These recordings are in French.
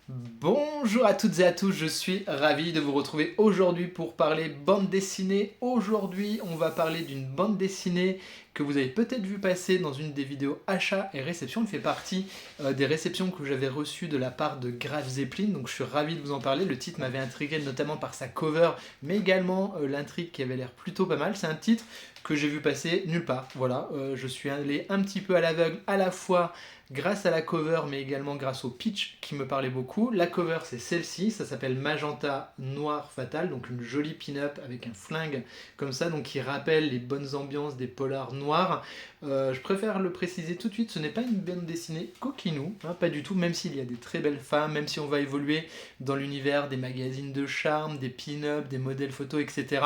Bonjour à toutes et à tous, je suis ravi de vous retrouver aujourd'hui pour parler bande dessinée. Aujourd'hui, on va parler d'une bande dessinée que vous avez peut-être vu passer dans une des vidéos achat et réception. Elle fait partie des réceptions que j'avais reçues de la part de Graf Zeppelin, donc je suis ravi de vous en parler. Le titre m'avait intrigué notamment par sa cover, mais également l'intrigue qui avait l'air plutôt pas mal. C'est un titre que j'ai vu passer nulle part. Voilà, je suis allé un petit peu à l'aveugle à la fois grâce à la cover, mais également grâce au pitch qui me parlait beaucoup. La cover, c'est celle-ci, ça s'appelle Magenta Noir Fatal, donc une jolie pin-up avec un flingue comme ça, donc qui rappelle les bonnes ambiances des polars noirs. Je préfère le préciser tout de suite, ce n'est pas une bande dessinée coquinou, hein, pas du tout, même s'il y a des très belles femmes, même si on va évoluer dans l'univers des magazines de charme, des pin-up, des modèles photos, etc.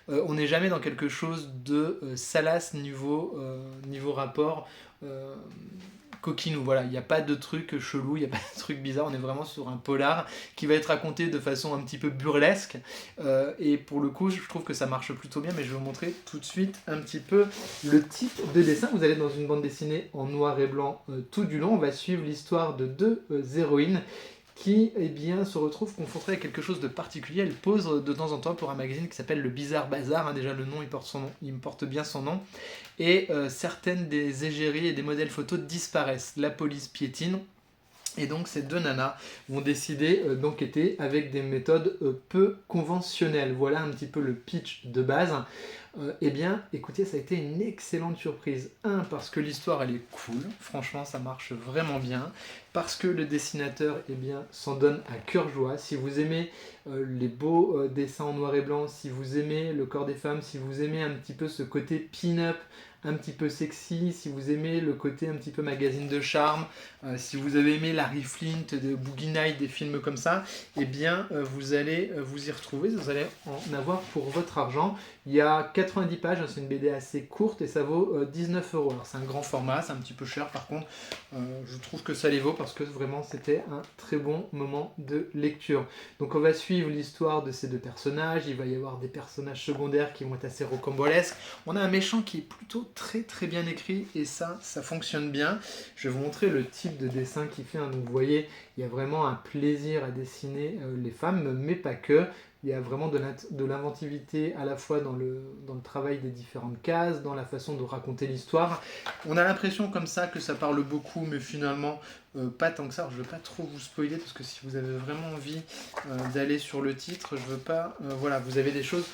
On n'est jamais dans quelque chose de salace niveau rapport. Euh, Coquinou, voilà, il n'y a pas de truc chelou, il n'y a pas de truc bizarre, on est vraiment sur un polar qui va être raconté de façon un petit peu burlesque, et pour le coup je trouve que ça marche plutôt bien, mais je vais vous montrer tout de suite un petit peu le type de dessin. Vous allez dans une bande dessinée en noir et blanc tout du long, on va suivre l'histoire de deux héroïnes qui se retrouve confrontée à quelque chose de particulier. Elle pose de temps en temps pour un magazine qui s'appelle Le Bizarre Bazar, hein, déjà le nom il porte bien son nom, et certaines des égéries et des modèles photos disparaissent. La police piétine, et donc ces deux nanas vont décider d'enquêter avec des méthodes peu conventionnelles. Voilà un petit peu le pitch de base. Eh bien, écoutez, ça a été une excellente surprise. Un, parce que l'histoire, elle est cool. Franchement, ça marche vraiment bien. Parce que le dessinateur, s'en donne à cœur joie. Si vous aimez les beaux dessins en noir et blanc, si vous aimez le corps des femmes, si vous aimez un petit peu ce côté pin-up, un petit peu sexy, si vous aimez le côté un petit peu magazine de charme, si vous avez aimé Larry Flint, de Boogie Night, des films comme ça, vous allez vous y retrouver, vous allez en avoir pour votre argent. Il y a 90 pages, hein, c'est une BD assez courte et ça vaut 19 euros. Alors c'est un grand format, c'est un petit peu cher par contre, je trouve que ça les vaut parce que vraiment c'était un très bon moment de lecture. Donc on va suivre l'histoire de ces deux personnages, il va y avoir des personnages secondaires qui vont être assez rocambolesques. On a un méchant qui est plutôt très bien écrit et ça fonctionne bien. Je vais vous montrer le type de dessin qu'il fait, hein. Donc vous voyez, il y a vraiment un plaisir à dessiner les femmes, mais pas que. Il y a vraiment de l'inventivité à la fois dans le travail des différentes cases, dans la façon de raconter l'histoire. On a l'impression comme ça que ça parle beaucoup, mais finalement pas tant que ça. Alors, je ne veux pas trop vous spoiler parce que si vous avez vraiment envie d'aller sur le titre, je veux pas. Voilà, vous avez des choses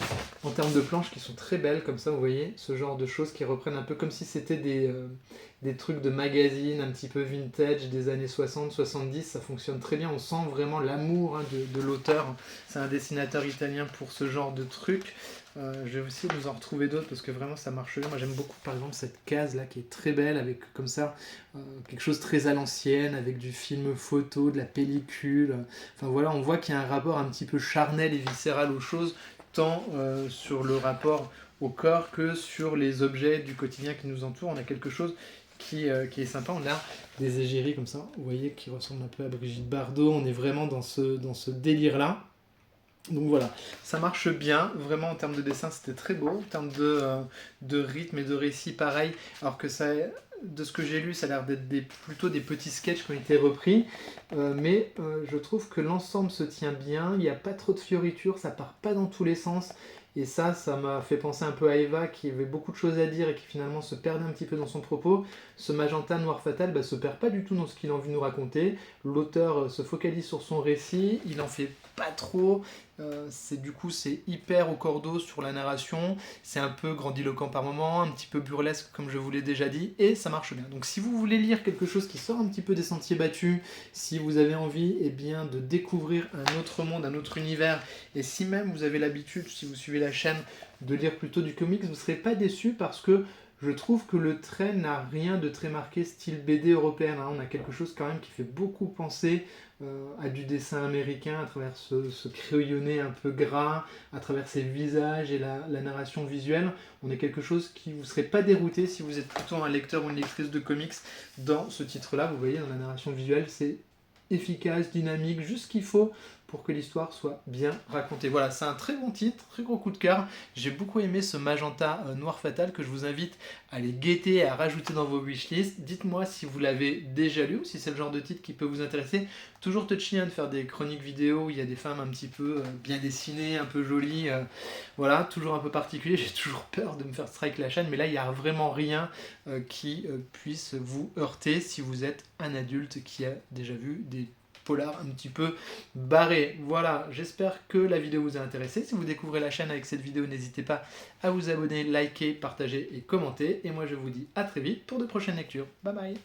en termes de planches qui sont très belles, comme ça, vous voyez, ce genre de choses qui reprennent un peu comme si c'était des trucs de magazine un petit peu vintage des années 60-70, ça fonctionne très bien, on sent vraiment l'amour, hein, de l'auteur. C'est un dessinateur italien pour ce genre de trucs. Je vais aussi vous en retrouver d'autres parce que vraiment ça marche bien. Moi j'aime beaucoup par exemple cette case là qui est très belle avec comme ça quelque chose très à l'ancienne avec du film photo, de la pellicule. Enfin voilà, on voit qu'il y a un rapport un petit peu charnel et viscéral aux choses, tant sur le rapport au corps que sur les objets du quotidien qui nous entourent. On a quelque chose qui est sympa. On a des égéries comme ça, vous voyez, qui ressemblent un peu à Brigitte Bardot. On est vraiment dans ce délire-là. Donc voilà, ça marche bien, vraiment en termes de dessin c'était très beau, en termes de rythme et de récit pareil, alors que ça, de ce que j'ai lu ça a l'air d'être plutôt des petits sketchs qui ont été repris, mais je trouve que l'ensemble se tient bien, il n'y a pas trop de fioritures, ça part pas dans tous les sens, et ça m'a fait penser un peu à Eva qui avait beaucoup de choses à dire et qui finalement se perdait un petit peu dans son propos. Ce Magenta Noir Fatal se perd pas du tout dans ce qu'il a envie de nous raconter, l'auteur se focalise sur son récit, il en fait pas trop. C'est hyper au cordeau sur la narration, c'est un peu grandiloquent par moment, un petit peu burlesque comme je vous l'ai déjà dit, et ça marche bien. Donc si vous voulez lire quelque chose qui sort un petit peu des sentiers battus, si vous avez envie de découvrir un autre monde, un autre univers, et si même vous avez l'habitude, si vous suivez la chaîne, de lire plutôt du comics, vous ne serez pas déçu parce que je trouve que le trait n'a rien de très marqué style BD européenne, hein. On a quelque chose quand même qui fait beaucoup penser à du dessin américain à travers ce crayonné un peu gras, à travers ses visages et la narration visuelle. On est quelque chose qui vous ne serait pas dérouté si vous êtes plutôt un lecteur ou une lectrice de comics dans ce titre-là. Vous voyez, dans la narration visuelle, c'est efficace, dynamique, juste ce qu'il faut pour que l'histoire soit bien racontée. Voilà, c'est un très bon titre, très gros coup de cœur. J'ai beaucoup aimé ce magenta noir fatal que je vous invite à aller guetter et à rajouter dans vos wishlists. Dites-moi si vous l'avez déjà lu ou si c'est le genre de titre qui peut vous intéresser. Toujours touchy de faire des chroniques vidéo où il y a des femmes un petit peu bien dessinées, un peu jolies. Voilà, toujours un peu particulier. J'ai toujours peur de me faire strike la chaîne, mais là il n'y a vraiment rien qui puisse vous heurter si vous êtes un adulte qui a déjà vu des polar un petit peu barré. Voilà, j'espère que la vidéo vous a intéressé. Si vous découvrez la chaîne avec cette vidéo, n'hésitez pas à vous abonner, liker, partager et commenter. Et moi je vous dis à très vite pour de prochaines lectures. Bye bye.